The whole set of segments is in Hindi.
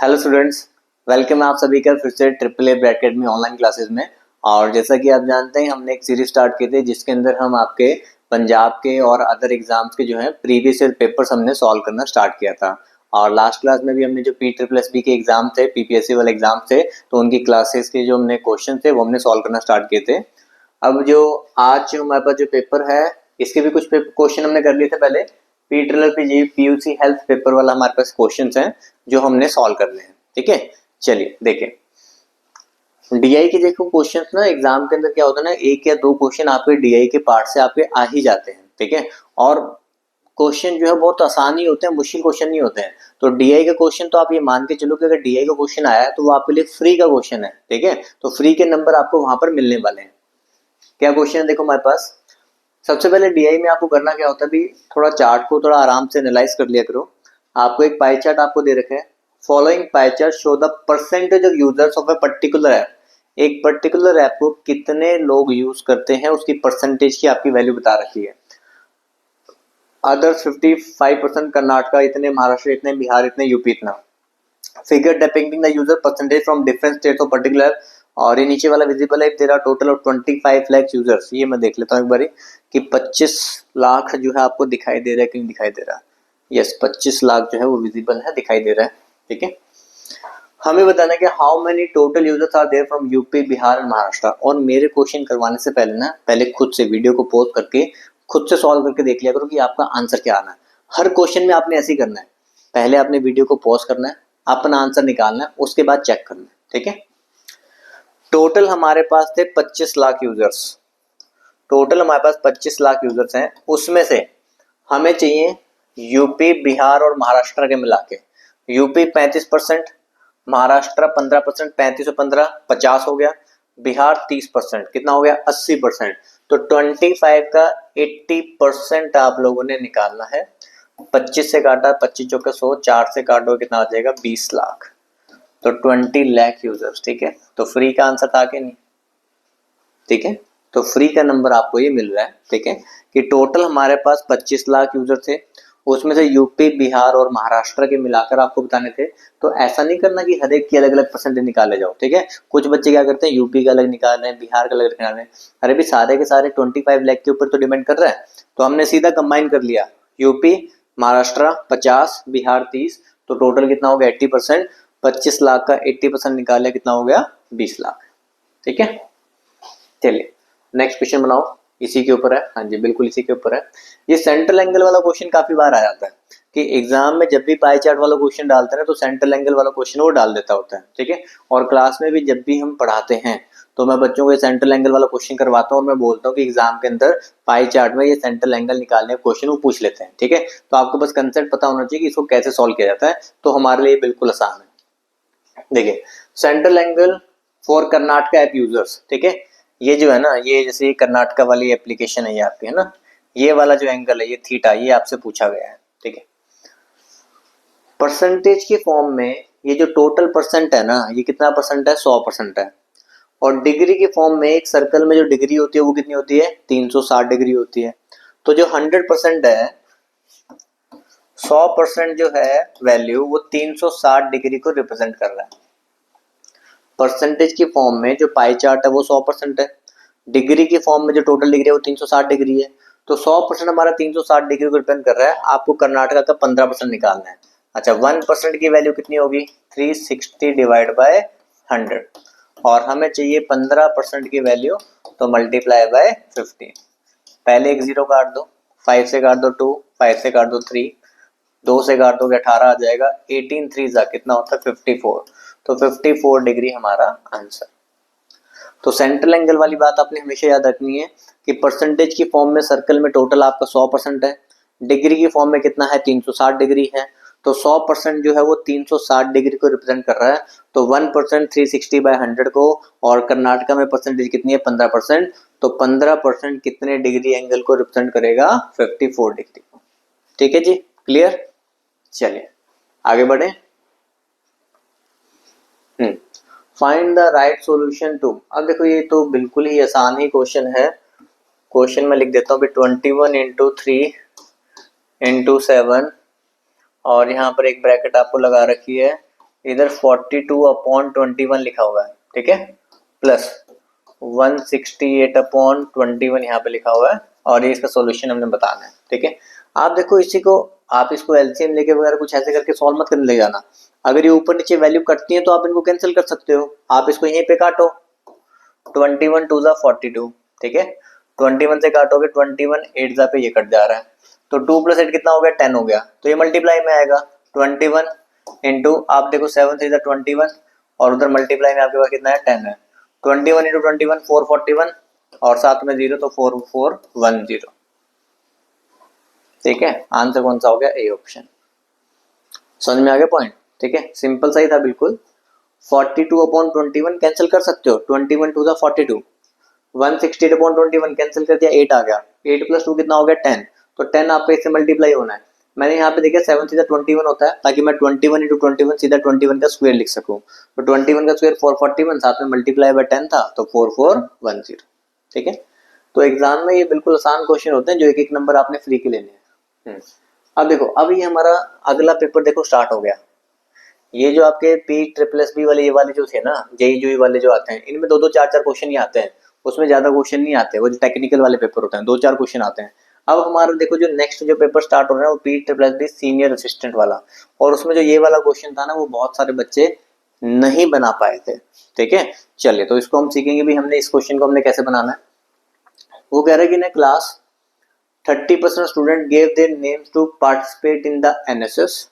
हेलो स्टूडेंट्स, वेलकम है आप सभी का फिर से triple A academy online classes में। और जैसा कि आप जानते हैं हमने एक सीरीज स्टार्ट की थी जिसके अंदर हम आपके पंजाब के और अदर एग्जाम्स के जो है प्रीवियस ईयर पेपर्स हमने सॉल्व करना स्टार्ट किया था। और लास्ट क्लास में भी हमने जो PSSB के एग्जाम थे, PPSC वाले एग्जाम थे, तो उनकी क्लासेस के जो हमने क्वेश्चन थे वो हमने सॉल्व करना स्टार्ट किए थे। अब जो आज जो हमारे पास जो पेपर है इसके भी कुछ क्वेश्चन हमने कर लिए थे पहले। PPPG PUC हेल्थ पेपर वाला हमारे पास क्वेश्चंस हैं जो हमने सॉल्व करने हैं। ठीक है, चलिए देखें। डीआई के देखो क्वेश्चंस ना एग्जाम के अंदर क्या होता है ना, एक या दो क्वेश्चन आपके डीआई के पार्ट से आपके आ ही जाते हैं। ठीक है, और क्वेश्चन जो है बहुत आसान ही होते हैं, मुश्किल क्वेश्चन नहीं होते हैं। तो डीआई का क्वेश्चन तो आप ये मान के चलो कि अगर डीआई का क्वेश्चन आया है तो वो आपके लिए फ्री का क्वेश्चन है। ठीक है, तो फ्री के नंबर आपको वहां पर मिलने वाले हैं। क्या क्वेश्चन है देखो हमारे पास। सबसे पहले डीआई में आपको करना क्या होता है भी, थोड़ा चार्ट को थोड़ा आराम से एनालाइज कर लिया करो। आपको एक पाई चार्ट आपको दे रखे हैं। Following pie chart show the percentage of users of a particular app. एक पर्टिकुलर ऐप को कितने लोग यूज करते हैं उसकी परसेंटेज की आपकी वैल्यू बता रखी है। अदर्स 55%, कर्नाटका इतने, महाराष्ट्र इतने, बिहार इतने, यूपी इतना। Figure depicting the user percentage from different states of particular. और ये नीचे वाला विजिबल है तेरा टोटल ऑफ 25 लाख यूजर्स। ये मैं देख लेता हूँ एक बारी कि 25 लाख जो है आपको दिखाई दे रहा है कि नहीं दिखाई दे रहा। यस, 25 लाख जो है वो विजिबल है, दिखाई दे रहा है। ठीक है, हमें बताना कि how many total users are there from UP, Bihar and Maharashtra. और मेरे क्वेश्चन करवाने से पहले ना, पहले खुद से वीडियो को पॉज करके खुद से सॉल्व करके देख लिया करो कि आपका आंसर क्या आना है। हर क्वेश्चन में आपने ऐसे ही करना है, पहले आपने वीडियो को पॉज करना है, अपना आंसर निकालना है, उसके बाद चेक करना है। ठीक है, टोटल हमारे पास थे 25 लाख यूजर्स। टोटल हमारे पास 25 लाख यूजर्स हैं, उसमें से हमें चाहिए यूपी, बिहार और महाराष्ट्र के मिला के। यूपी 35%, महाराष्ट्र 15%, 35 और 15 50 हो गया, बिहार 30%, कितना हो गया 80%। तो 25 का 80% आप लोगों ने निकालना है। 25 से काटा, 25 चौके 100, 4 से काटो कितना आ जाएगा 20 लाख। तो 20 लाख यूजर्स। ठीक है, तो फ्री का आंसर था कि नहीं। ठीक है, तो फ्री का नंबर आपको ये मिल रहा है। ठीक है, कि टोटल हमारे पास 25 लाख यूजर थे, उसमें से यूपी, बिहार और महाराष्ट्र के मिलाकर आपको बताने थे। तो ऐसा नहीं करना कि हर एक की अलग अलग परसेंटेज निकाले जाओ। ठीक है, कुछ बच्चे क्या करते हैं यूपी का अलग निकाल रहे हैं, बिहार का अलग निकाल रहे हैं। अरे भी सारे के सारे 25 लाख के ऊपर तो डिपेंड कर रहा है, तो हमने सीधा कंबाइन कर लिया। यूपी, महाराष्ट्र 50, बिहार 30, तो टोटल कितना हो गया 80%। 25 लाख का 80% निकाले कितना हो गया 20 लाख। ठीक है, चलिए नेक्स्ट क्वेश्चन बनाओ। इसी के ऊपर है, हाँ जी बिल्कुल इसी के ऊपर है। ये सेंट्रल एंगल वाला क्वेश्चन काफी बार आ जाता है कि एग्जाम में जब भी पाई चार्ट वाला क्वेश्चन डालते हैं तो सेंट्रल एंगल वाला क्वेश्चन वो डाल देता होता है। ठीक है, और क्लास में भी जब भी हम पढ़ाते हैं तो मैं बच्चों को ये सेंट्रल एंगल वाला क्वेश्चन करवाता हूँ और मैं बोलता हूँ कि एग्जाम के अंदर पाई चार्ट में ये सेंट्रल एंगल निकालने का क्वेश्चन वो पूछ लेते हैं। ठीक है, तो आपको बस कंसेप्ट पता होना चाहिए कि इसको कैसे सॉल्व किया जाता है, तो हमारे लिए बिल्कुल आसान है। देखिए, central angle for Karnataka app users. ठीक है, ये जो है ना, ये जैसे कर्नाटका वाली एप्लीकेशन है ये आपकी, है ना, ये वाला जो एंगल है ये थीटा, ये आपसे पूछा गया है। ठीक है, परसेंटेज के फॉर्म में ये जो टोटल परसेंट है ना, ये कितना परसेंट है 100% है। और डिग्री के फॉर्म में एक सर्कल में जो डिग्री होती है वो कितनी होती है 360 डिग्री होती है। तो जो 100% है, 100% जो है वैल्यू वो 360 डिग्री को रिप्रेजेंट कर रहा है। परसेंटेज की फॉर्म में जो पाई चार्ट है वो 100% है, डिग्री की फॉर्म में जो टोटल डिग्री है वो 360 डिग्री है। तो 100% हमारा 360 डिग्री को रिप्रेजेंट कर रहा है। आपको कर्नाटका का 15% निकालना है। अच्छा, 1% की वैल्यू कितनी होगी 360 डिवाइड बाय 100, और हमें चाहिए 15% की वैल्यू, तो मल्टीप्लाई बाय 15। पहले एक जीरो काट दो, 5 से काट दो 2, 5 से काट दो 3, 2 से काट दोगे 18 आ जाएगा, 18 3 जा कितना होता है 54। तो 54 डिग्री हमारा आंसर। तो सेंट्रल एंगल वाली बात आपने हमेशा याद रखनी है कि परसेंटेज की फॉर्म में सर्कल में टोटल आपका 100% है, डिग्री की फॉर्म में कितना है 360 डिग्री है। तो 100% जो है वो 360 डिग्री को रिप्रेजेंट कर रहा है। तो 1% 360 बाय 100 को, और कर्नाटका में परसेंटेज कितनी है 15%, तो 15% कितने डिग्री एंगल को रिप्रेजेंट करेगा 54 डिग्री। ठीक है जी, क्लियर। चलिए आगे बढ़े। Find the right solution to. अब देखो ये तो बिल्कुल ही आसान ही क्वेश्चन है। क्वेश्चन में लिख देता हूँ 21 इंटू 3 इंटू 7, और यहाँ पर एक ब्रैकेट आपको लगा रखी है इधर 42/21 लिखा हुआ है, ठीक है, प्लस 168/21 यहाँ पे लिखा हुआ है, और ये इसका सॉल्यूशन हमने बताना है, ठीक है। आप देखो इसी को, आप इसको एलसीएम लेके वगैरह कुछ ऐसे करके सॉल्व मत करने ले जाना। अगर ये ऊपर नीचे वैल्यू कटती है तो आप इनको कैंसिल कर सकते हो। आप इसको यहीं पे काटो, 21 2 ज़ा 42, ठीक है, 21 से काटोगे 21 8 ज़ा पे ये कट जा रहा है, तो 2 + 8 कितना हो गया, 10 हो गया, तो ये मल्टीप्लाई में आएगा 21 इंटू, आप देखो 7 3 ज़ा 21, और उधर मल्टीप्लाई में आपके पास कितना है, 10 है, 21 इंटू 21 441, और साथ में 0 तो 4410, ठीक है। आंसर कौन सा हो गया, ए ऑप्शन। समझ में आ गया पॉइंट, ठीक है, सिंपल सही था बिल्कुल। 42/21 कैंसिल कर सकते हो, 21 2 ज़ा 42, 168/21 कैंसिल कर दिया, 8 आ गया, 8 + 2 कितना हो गया, 10, तो 10 आपका इससे मल्टीप्लाई होना है। मैंने यहाँ पे देखा 7 सीधा 21 होता है, ताकि मैं 21 इंटू 21 सीधा 21 का स्क्वायर लिख सकूं, तो 21 का स्क्वायर 441, साथ में मल्टीप्लाई बाय 10 था, तो 4410, ठीक है। तो एग्जाम में ये बिल्कुल आसान क्वेश्चन होते हैं जो एक एक नंबर आपने फ्री के लेने हैं। अब देखो, अब ये हमारा अगला पेपर देखो स्टार्ट हो गया। ये जो आपके PSSB वाले, ये वाले जो थे ना, JEE वाले जो आते हैं, इनमें 2-2 4-4 क्वेश्चन ही आते हैं, उसमें ज्यादा क्वेश्चन नहीं आते, वो जो टेक्निकल वाले पेपर होते हैं 2-4 क्वेश्चन आते हैं। अब हमारा देखो जो नेक्स्ट जो पेपर स्टार्ट हो रहा है वो PSSB सीनियर असिस्टेंट वाला, और उसमें जो ये वाला क्वेश्चन था ना, वो बहुत सारे बच्चे नहीं बना पाए थे, ठीक है। चलिए, तो इसको हम सीखेंगे भी, हमने इस क्वेश्चन को हमने कैसे बनाना है। वो कह रहा है कि ना, class 30% student gave their names to participate in the NSS,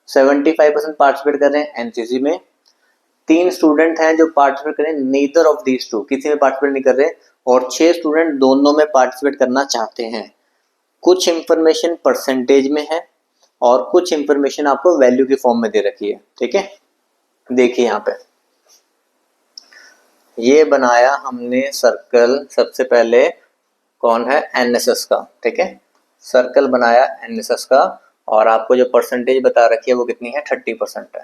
75% participate कर रहे हैं एनसीसी में, 3 स्टूडेंट हैं जो पार्टिसिपेट कर रहे हैं नीदर ऑफ दीज टू, किसी में पार्टिसिपेट नहीं कर रहे, और 6 स्टूडेंट दोनों में पार्टिसिपेट करना चाहते हैं। कुछ इंफॉर्मेशन परसेंटेज में है और कुछ इंफॉर्मेशन आपको वैल्यू की फॉर्म में दे रखी है, ठीक है। देखिए यहाँ पे ये बनाया हमने सर्कल, सबसे पहले कौन है, एनएसएस का, ठीक है, सर्कल बनाया एनएसएस का, और आपको जो परसेंटेज बता रखी है वो कितनी है, 30% है,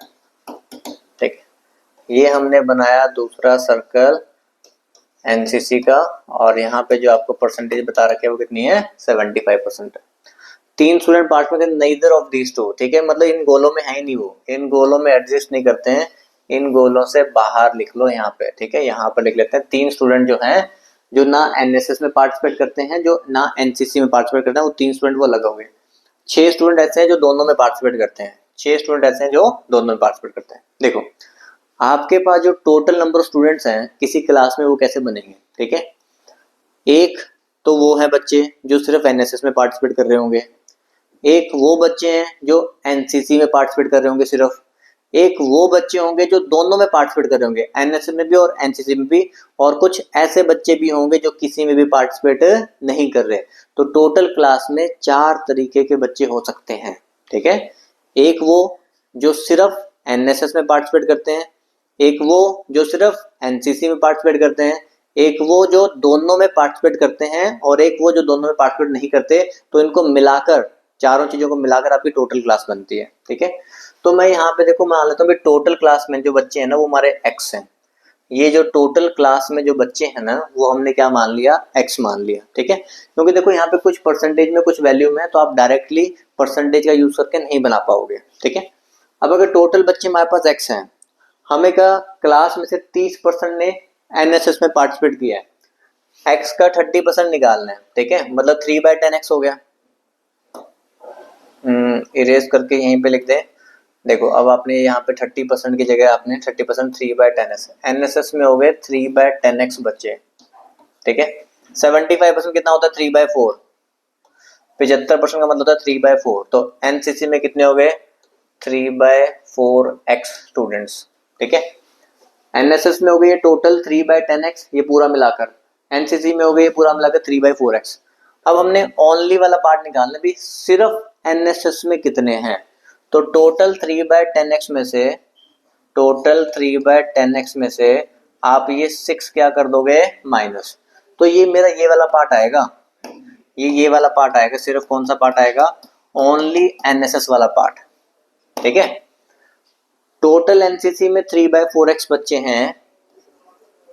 ठीक है। ये हमने बनाया दूसरा सर्कल एनसीसी का, और यहाँ पे जो आपको परसेंटेज बता रखी है वो कितनी है, 75% है। 3 student participate neither of these two, ठीक है, मतलब इन गोलों में है ही नहीं, वो इन गोलों में एडजस्ट नहीं करते हैं, इन गोलों से बाहर लिख लो यहाँ पे, ठीक है। यहाँ पर लिख लेते हैं 3 स्टूडेंट जो हैं, जो ना एनएसएस में पार्टिसिपेट करते हैं, जो ना एनसीसी में पार्टिसिपेट करते हैं, वो 3 स्टूडेंट वो अलग हो गए। 6 स्टूडेंट ऐसे हैं जो दोनों में पार्टिसिपेट करते हैं, 6 स्टूडेंट ऐसे हैं जो दोनों में पार्टिसिपेट करते हैं। देखो, आपके पास जो टोटल नंबर ऑफ स्टूडेंट्स हैं किसी क्लास में, वो कैसे बनेंगे, ठीक है। एक तो वो है बच्चे जो सिर्फ एनएसएस में पार्टिसिपेट कर रहे होंगे, एक वो बच्चे हैं जो एनसीसी में पार्टिसिपेट कर रहे होंगे सिर्फ, एक वो बच्चे होंगे जो दोनों में पार्टिसिपेट कर रहे होंगे, एनएसएस में भी और एनसीसी में भी, और कुछ ऐसे बच्चे भी होंगे जो किसी में भी पार्टिसिपेट नहीं कर रहे। तो टोटल क्लास में 4 तरीके के बच्चे हो सकते हैं, ठीक है। एक वो जो सिर्फ एनएसएस में पार्टिसिपेट करते हैं, एक वो जो सिर्फ एनसीसी में पार्टिसिपेट करते हैं, एक वो जो दोनों में पार्टिसिपेट करते हैं, और एक वो जो दोनों में पार्टिसिपेट नहीं करते। तो इनको मिलाकर, चारों चीजों को मिलाकर आपकी टोटल क्लास बनती है, ठीक है। तो मैं यहाँ पे देखो मान लेता हूँ टोटल क्लास में जो बच्चे हैं ना, वो हमारे x हैं। ये जो टोटल क्लास में जो बच्चे हैं ना, वो हमने क्या मान लिया, x मान लिया, ठीक है। क्योंकि देखो यहाँ पे कुछ परसेंटेज में कुछ वैल्यू में है, तो आप डायरेक्टली परसेंटेज का यूज करके नहीं बना पाओगे, ठीक है। अब अगर टोटल बच्चे हमारे पास x हैं, हमें का क्लास में से 30% ने एनएसएस में पार्टिसिपेट किया है, x का 30% निकालना है, ठीक है, मतलब 3/10x हो गया। इरेज करके यहीं पे लिख दें। देखो, अब आपने यहाँ पे 30% की जगह आपने 30% 3/10x, एनएसएस में हो गए 3/10x बच्चे, ठीक है। 75% कितना होता है, 3/4, 75% का मतलब होता है 3/4, तो एनसीसी में कितने हो गए, 3/4x स्टूडेंट्स, ठीक है। एनएसएस में हो गई टोटल 3/10x, ये पूरा मिलाकर, एनसीसी में हो गई पूरा मिलाकर 3/4x। अब हमने ओनली वाला पार्ट निकालना भी, सिर्फ एनएसएस में कितने हैं, तो टोटल 3/10x में से, टोटल 3/10x में से आप ये 6 क्या कर दोगे, माइनस, तो ये मेरा ये वाला पार्ट आएगा, ये वाला पार्ट आएगा, सिर्फ कौन सा पार्ट आएगा, ओनली एनएसएस वाला पार्ट, ठीक है। टोटल एनसीसी में 3/4x बच्चे हैं,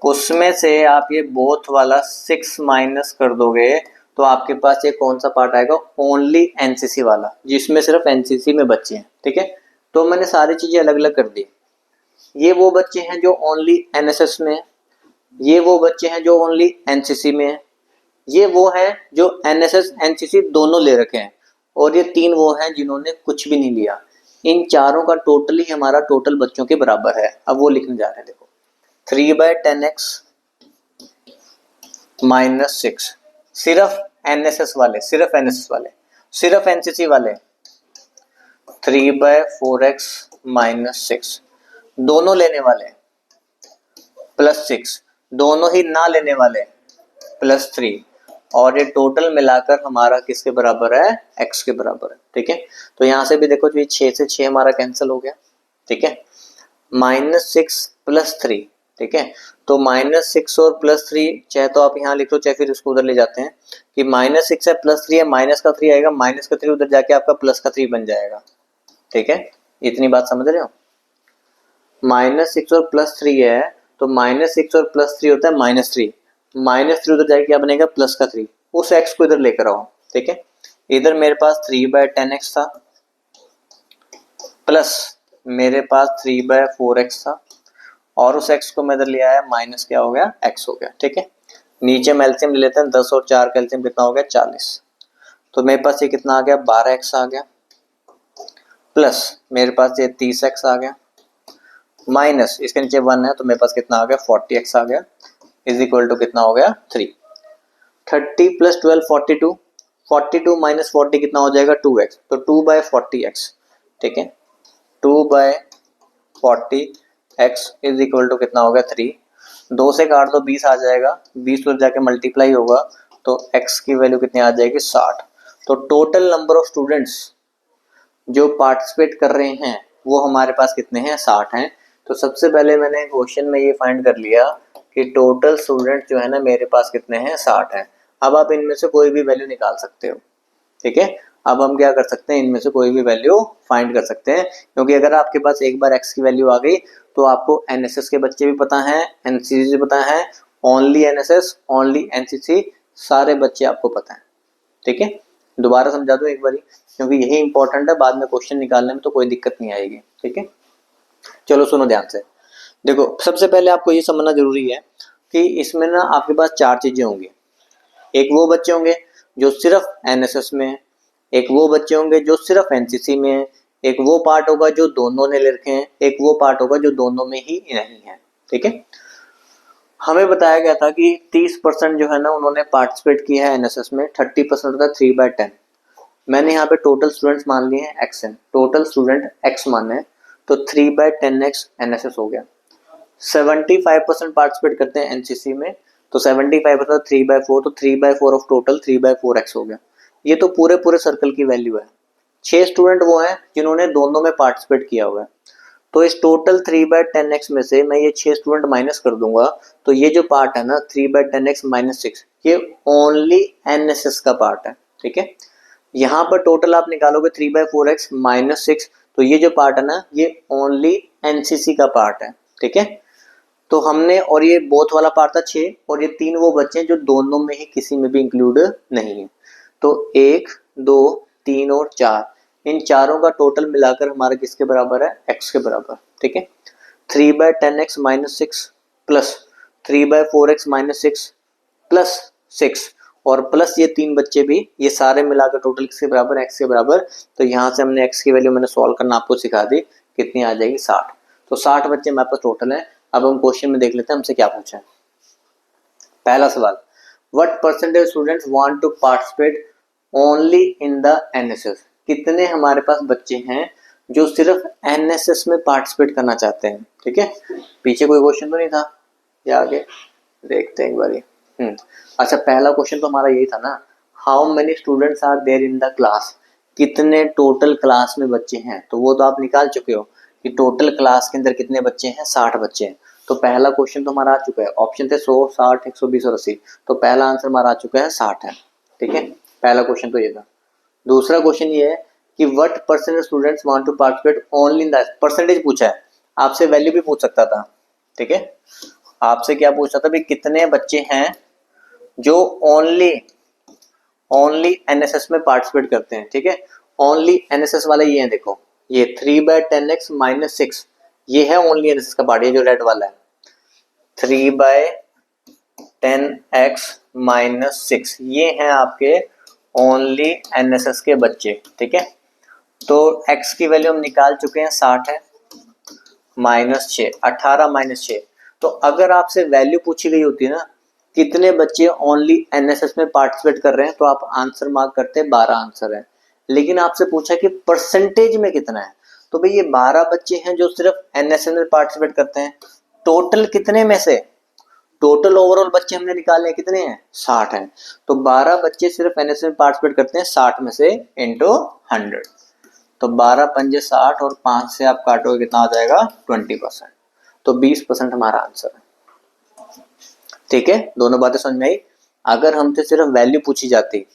उसमें से आप ये बोथ वाला 6 माइनस कर दोगे, तो आपके पास ये कौन सा पार्ट आएगा, ओनली एनसीसी वाला, जिसमें सिर्फ एनसीसी में बच्चे हैं, ठीक है। तो मैंने सारी चीजें अलग अलग कर दी। ये वो बच्चे हैं जो ओनली एनएसएस में है, ये वो बच्चे हैं जो ओनली एनसीसी में है, ये वो हैं जो एनएसएस एनसीसी दोनों ले रखे हैं, और ये 3 वो हैं जिन्होंने कुछ भी नहीं लिया। इन चारों का टोटल ही हमारा टोटल बच्चों के बराबर है। अब वो लिखने जा रहे हैं, देखो 3/10x माइनस 6, सिर्फ एनएसएस वाले, सिर्फ एनएसएस वाले, सिर्फ एनसीसी वाले 3/4x माइनस 6, दोनों लेने वाले प्लस 6, दोनों ही ना लेने वाले प्लस 3, और ये टोटल मिलाकर हमारा किसके बराबर है, x के बराबर है। ठीक है, तो यहां से भी देखो 6 से 6 हमारा कैंसिल हो गया। ठीक है, माइनस 6 प्लस 3। ठीक है, तो माइनस 6 और प्लस 3, चाहे तो आप यहाँ लिख लो चाहे फिर इसको उधर ले जाते हैं कि माइनस 6 है प्लस 3 है, माइनस का 3 आएगा, माइनस का 3 उधर जाके आपका प्लस का 3 बन जाएगा। ठीक है, इतनी बात समझ रहे हो। माइनस 6 और प्लस 3 है, तो माइनस 6 और प्लस 3 होता है -3, -3 उधर जाके क्या बनेगा, प्लस का 3, उस x को इधर लेकर आओ। ठीक है, इधर मेरे पास 3/10x था, प्लस मेरे पास 3/4x था, और उस x को मैं इधर ले आया, माइनस क्या हो गया, x हो गया। ठीक है, नीचे में एलसीएम ले लेते हैं, 10 और 4 का एलसीएम कितना हो गया, 40, तो मेरे पास ये कितना आ गया, 12x आ गया, प्लस मेरे पास ये 30x आ गया, माइनस इसके नीचे 1 है तो मेरे पास कितना आ गया, 40x आ गया, इज इक्वल टू कितना हो गया, 3। 30 प्लस 12 42, 42 माइनस 40 कितना हो जाएगा, 2x, तो 2/40x। ठीक है, 2/40x इज इक्वल टू कितना हो गया, 3। 2 से काट दो 20 आ जाएगा, 20 तो जाके मल्टीप्लाई होगा, तो x की वैल्यू कितनी आ जाएगी, 60। तो टोटल नंबर ऑफ स्टूडेंट्स जो पार्टिसिपेट कर रहे हैं वो हमारे पास कितने हैं, 60 हैं। तो सबसे पहले मैंने क्वेश्चन में ये फाइंड कर लिया कि टोटल स्टूडेंट जो है ना मेरे पास कितने हैं, 60 हैं। अब आप इनमें से कोई भी वैल्यू निकाल सकते हो। ठीक है, अब हम क्या कर सकते हैं, इनमें से कोई भी वैल्यू फाइंड कर सकते हैं, क्योंकि अगर आपके पास एक बार x की वैल्यू आ गई तो आपको एनएसएस के बच्चे भी पता है, एनसीसी पता है, ओनली एनएसएस ओनली एनसीसी सारे बच्चे आपको पता है। ठीक है, दोबारा समझा दो एक बारी, क्योंकि यही इंपॉर्टेंट है, बाद में क्वेश्चन निकालने में तो कोई दिक्कत नहीं आएगी। ठीक है, चलो सुनो ध्यान से। देखो सबसे पहले आपको ये समझना जरूरी है कि इसमें ना आपके पास 4 चीजें होंगी। एक वो बच्चे होंगे जो सिर्फ एनएसएस में है, एक वो बच्चे होंगे जो सिर्फ एनसीसी में है, एक वो पार्ट होगा जो दोनों ने ले रखे हैं, एक वो पार्ट होगा जो दोनों में ही नहीं है। ठीक है, हमें बताया गया था कि 30% जो है ना उन्होंने पार्टिसिपेट किया है एनएसएस में, 30% होता है 3/10। मैंने यहाँ पे टोटल स्टूडेंट्स मान लिए हैं xn, टोटल स्टूडेंट x माने, तो 3/10x एनएसएस हो गया। 75% पार्टिसिपेट करते हैं एनसीसी में, तो 75% 3/4, तो 3/4 ऑफ टोटल 3/4x हो गया। ये तो पूरे पूरे सर्कल की वैल्यू है। 6 स्टूडेंट वो हैं जिन्होंने दोनों में पार्टिसिपेट किया हुआ है, तो इस टोटल 3/10x में से मैं ये 6 स्टूडेंट माइनस कर दूंगा, तो ये जो पार्ट है ना 3/10x माइनस 6, ये ओनली एनएसएस का पार्ट है। ठीक है, यहाँ पर टोटल आप निकालोगे 3/4x माइनस 6, तो ये जो पार्ट है ना ये ओनली एनसीसी का पार्ट है। ठीक है, तो हमने, और ये बोथ वाला पार्ट था 6, और ये 3 वो बच्चे हैं जो दोनों में ही किसी में भी इंक्लूड नहीं है, तो 1 2 3 और 4, इन चारों का टोटल मिलाकर हमारा किसके बराबर है, x के बराबर। ठीक है, 3/10x minus 6 plus 3/4x minus 6 plus 6, और प्लस ये 3 बच्चे भी, ये सारे मिलाकर टोटल किसके बराबर, x के बराबर। तो यहाँ से हमने x की वैल्यू मैंने सॉल्व करना आपको सिखा दी, कितनी आ जाएगी, 60। तो 60 बच्चे हमारे पास टोटल है। अब हम क्वेश्चन में देख लेते हैं हमसे क्या पूछा है। पहला सवाल, what percentage students want to participate only in the NSS, कितने हमारे पास बच्चे हैं जो सिर्फ एनएसएस में पार्टिसिपेट करना चाहते हैं। ठीक है, पीछे कोई क्वेश्चन तो नहीं था, या आगे देखते हैं एक बार। अच्छा, पहला क्वेश्चन तो हमारा यही था ना, how many students are there in the class, कितने टोटल क्लास में बच्चे हैं, तो वो तो आप निकाल चुके हो कि टोटल क्लास के अंदर कितने बच्चे हैं, 60 बच्चे हैं। तो पहला क्वेश्चन तो हमारा आ चुका है, ऑप्शन थे 100 60 120 और 80, तो पहला आंसर हमारा आ चुका है 60 है। ठीक है, पहला क्वेश्चन तो ये था। दूसरा क्वेश्चन ये है कि what percentage students want to participate only in the, percentage पूछा है, आपसे वैल्यू भी पूछ सकता था। ठीक है, आपसे क्या पूछा था, भाई कितने बच्चे हैं जो ओनली एनएसएस में पार्टिसिपेट करते हैं। ठीक है, ओनली एनएसएस वाले ये हैं, देखो ये 3/10x माइनस 6 ये है ओनली एनएसएस का पार्ट, ये जो रेड वाला है 3/10x माइनस 6 ये हैं आपके ओनली एनएसएस के बच्चे, ठीक है। तो x की वैल्यू हम निकाल चुके हैं 60 है, -6 18 -6। तो अगर आपसे वैल्यू पूछी गई होती है ना कितने बच्चे ओनली एनएसएस में पार्टिसिपेट कर रहे हैं, तो आप आंसर मार्क करते 12 आंसर है। लेकिन आपसे पूछा कि परसेंटेज में कितना है, तो भाई ये 12 बच्चे हैं जो सिर्फ एनएसएस में पार्टिसिपेट करते हैं। टोटल कितने में से, टोटल ओवरऑल बच्चे हमने निकाले हैं कितने हैं 60 हैं, तो 12 बच्चे सिर्फ एनएसएस में पार्टिसिपेट करते हैं 60 में से इंटू 100। तो 12 पंजे 60 और 5 से आप काटोगे कितना आ जाएगा 20%, तो 20% हमारा आंसर है, ठीक है। दोनों बातें समझ में आई। अगर हमसे सिर्फ वैल्यू पूछी जाती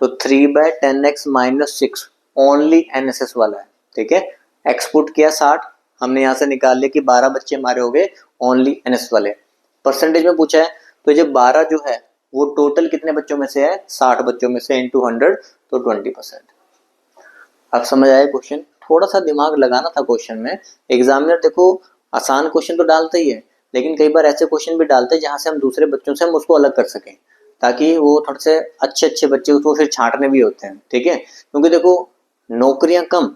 तो 3/10x माइनस 6 ओनली एनएसएस वाला है, ठीक है। एक्सपुट किया 60, हमने यहाँ से निकाल लिया कि 12 बच्चे हमारे हो गए ओनली एनएसएस वाले। परसेंटेज में पूछा है तो ये 12 जो है वो टोटल कितने बच्चों में से है 60 बच्चों में से इंटू 100 तो 20%। अब समझ आया क्वेश्चन, थोड़ा सा दिमाग लगाना था क्वेश्चन में। एग्जामिनर देखो आसान क्वेश्चन तो डालता ही है, लेकिन कई बार ऐसे क्वेश्चन भी डालते हैं जहां से हम दूसरे बच्चों से हम उसको अलग कर सकें, ताकि वो थोड़े से अच्छे अच्छे बच्चे उसको फिर छांटने भी होते हैं, ठीक है। क्योंकि देखो नौकरियां कम,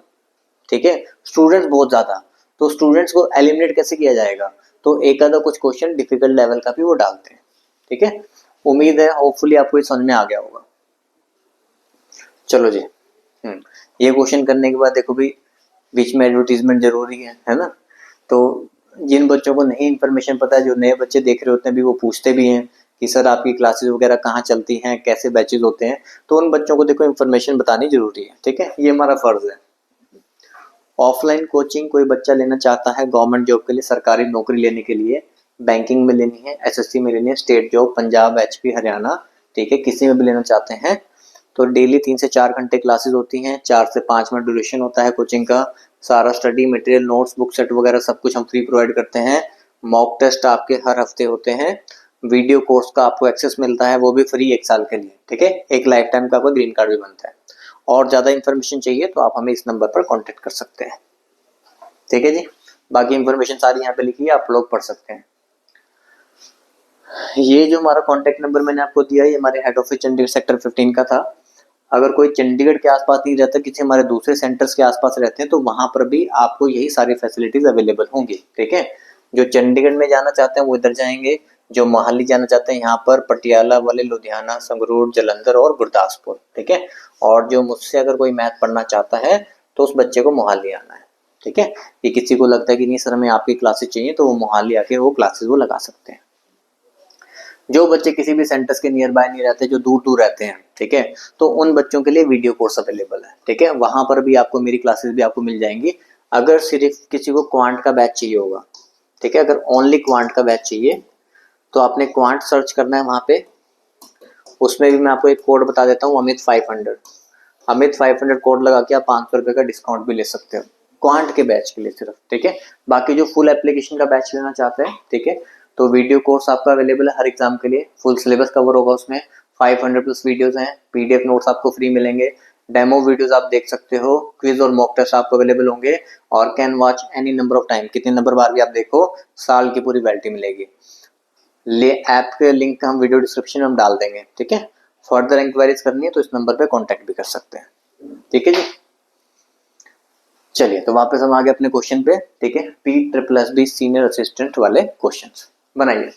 ठीक है, स्टूडेंट्स बहुत ज्यादा, तो स्टूडेंट्स को एलिमिनेट कैसे किया जाएगा, तो एक आधा कुछ क्वेश्चन डिफिकल्ट लेवल का भी वो डालते हैं, ठीक है। उम्मीद है होपफुली आपको ये समझ में आ गया होगा। चलो जी, ये क्वेश्चन करने के बाद देखो भी बीच में एडवर्टीजमेंट जरूरी है ना। तो जिन बच्चों को नहीं इन्फॉर्मेशन पता है, जो नए बच्चे देख रहे होते हैं भी, वो पूछते भी हैं कि सर आपकी क्लासेस वगैरह कहाँ चलती हैं, कैसे बैचेस होते हैं, तो उन बच्चों को देखो इन्फॉर्मेशन बतानी जरूरी है, ठीक है, ये हमारा फर्ज है। ऑफलाइन कोचिंग कोई बच्चा लेना चाहता है गवर्नमेंट जॉब के लिए, सरकारी नौकरी लेने के लिए, बैंकिंग में लेनी है, एसएससी में लेनी है, state job Punjab HP Haryana, ठीक है, किसी में भी लेना चाहते हैं तो डेली 3 से 4 घंटे क्लासेस होती हैं, 4 से 5 मिनट ड्यूरेशन होता है कोचिंग का। सारा study material notes book set वगैरह सब कुछ हम फ्री प्रोवाइड करते हैं। मॉक टेस्ट आपके हर हफ्ते होते हैं। वीडियो कोर्स का आपको एक्सेस मिलता है, वो भी फ्री 1 साल के लिए, ठीक है। एक लाइफ टाइम का आपका ग्रीन कार्ड भी बनता है। और ज़्यादा इन्फॉर्मेशन चाहिए तो आप हमें इस नंबर पर कॉन्टेक्ट कर सकते हैं, ठीक है जी। बाकी इन्फॉर्मेशन सारी यहाँ पे लिखी है, आप लोग पढ़ सकते हैं। ये जो हमारा कॉन्टेक्ट नंबर मैंने आपको दिया है, ये हमारे हेड ऑफिस चंडीगढ़ सेक्टर 15 का था। अगर कोई चंडीगढ़ के आसपास नहीं रहता, किसी हमारे दूसरे सेंटर्स के आसपास रहते हैं, तो वहां पर भी आपको यही सारी फैसिलिटीज अवेलेबल होंगी, ठीक है। जो चंडीगढ़ में जाना चाहते हैं वो इधर जाएंगे, जो मोहाली जाना चाहते हैं यहाँ पर पटियाला वाले, लुधियाना, संगरूर, जालंधर और गुरदासपुर, ठीक है। और जो मुझसे अगर कोई मैथ पढ़ना चाहता है तो उस बच्चे को मोहाली आना है, ठीक है। ये किसी को लगता है कि नहीं सर हमें आपकी क्लासेस चाहिए, तो वो मोहाली आके वो क्लासेस वो लगा सकते हैं। जो बच्चे किसी भी सेंटर्स के नियर बाय नहीं रहते, जो दूर दूर रहते हैं, ठीक है, तो उन बच्चों के लिए वीडियो कोर्स अवेलेबल है, ठीक है। वहां पर भी आपको मेरी क्लासेस भी आपको मिल जाएंगी। अगर सिर्फ किसी को क्वांट का बैच चाहिए होगा, ठीक है, अगर ओनली क्वांट का बैच चाहिए तो आपने क्वांट सर्च करना है वहां पे। उसमें भी मैं आपको एक कोड बता देता हूँ, अमित 500, अमित 500 कोड लगा के आप 500 रुपए का डिस्काउंट भी ले सकते हो क्वांट के बैच के लिए सिर्फ, ठीक है। बाकी जो फुल एप्लीकेशन का बैच लेना चाहते हैं, ठीक है, तो वीडियो कोर्स आपका अवेलेबल है हर एग्जाम के लिए, फुल सिलेबस कवर होगा उसमें, 500 प्लस वीडियोस हैं, पीडीएफ नोट्स आपको फ्री मिलेंगे, डेमो वीडियोस आप देख सकते हो, क्विज और मॉक टेस्ट आपको अवेलेबल होंगे, और can watch any number of time, कितने नंबर बार भी आप देखो, साल की पूरी वैलिडिटी मिलेगी। ले ऐप के लिंक हम वीडियो डिस्क्रिप्शन में हम डाल देंगे, ठीक है। फर्दर इंक्वायरीज करनी है तो इस नंबर पे कांटेक्ट भी कर सकते हैं, ठीक है जी। चलिए तो वापस हम आ गए अपने क्वेश्चन पे, ठीक है। P++B सीनियर असिस्टेंट वाले क्वेश्चंस बनाइए।